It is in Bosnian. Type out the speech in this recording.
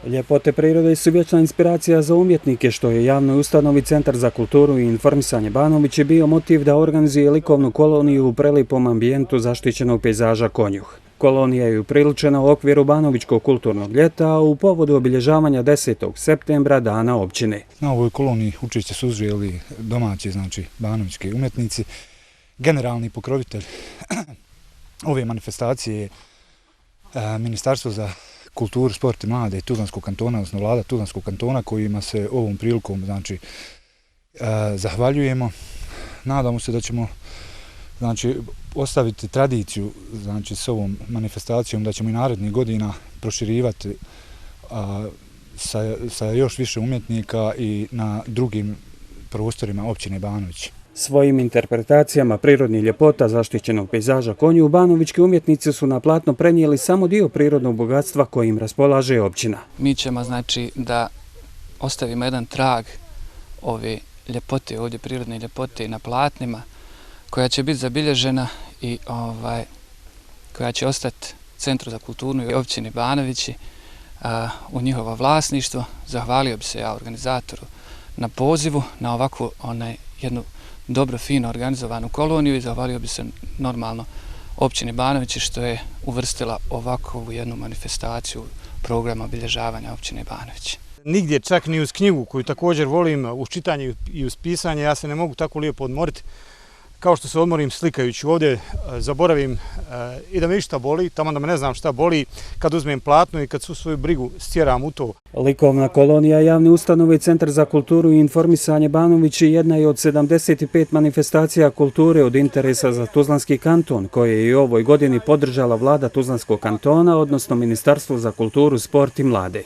Ljepote prirode su vječna inspiracija za umjetnike, što je javnoj ustanovi Centar za kulturu i informisanje Banović je bio motiv da organizuje likovnu koloniju u prelipom ambijentu zaštićenog pejzaža Konjuh. Kolonija je upriličena u okviru Banovićkog kulturnog ljeta, a u povodu obilježavanja 10. septembra Dana općine. Na ovoj koloniji učešće su uzeli domaći, banovićki umjetnici. Generalni pokrovitelj ove manifestacije je Ministarstvo za kulturu, sport i mlade Tuzlanskog kantona, odnosno vlada Tuzlanskog kantona, kojima se ovom prilikom zahvaljujemo. Nadamo se da ćemo ostaviti tradiciju s ovom manifestacijom, da ćemo i narednih godina proširivati sa još više umjetnika i na drugim prostorima općine Banović. Svojim interpretacijama prirodnih ljepota zaštićenog pejzaža Konjuh, banovićki umjetnici su na platno prenijeli samo dio prirodnog bogatstva kojim raspolaže općina. Mi ćemo da ostavimo jedan trag ove ljepote, ovdje prirodne ljepote na platnima, koja će biti zabilježena i koja će ostati Centru za kulturu i općini Banovići u njihovo vlasništvo. Zahvalio bi se ja organizatoru na pozivu, na ovakvu jednu dobro, fino organizovanu koloniju i zahvalio bi se normalno općini Banovići što je uvrstila ovakvu jednu manifestaciju programa obilježavanja općine Banovići. Nigdje, čak ni uz knjigu koju također volim, uz čitanje i uz pisanje, ja se ne mogu tako lijepo odmoriti kao što se odmorim slikajući ovdje, zaboravim i da me išta boli, tamo da me ne znam šta boli, kad uzmem platno i kad svu svoju brigu stjeram u to. Likovna kolonija javne ustanove Centar za kulturu i informisanje Banović jedna je od 75 manifestacija kulture od interesa za Tuzlanski kanton, koje je i u ovoj godini podržala vlada Tuzlanskog kantona, odnosno Ministarstvo za kulturu, sport i mlade.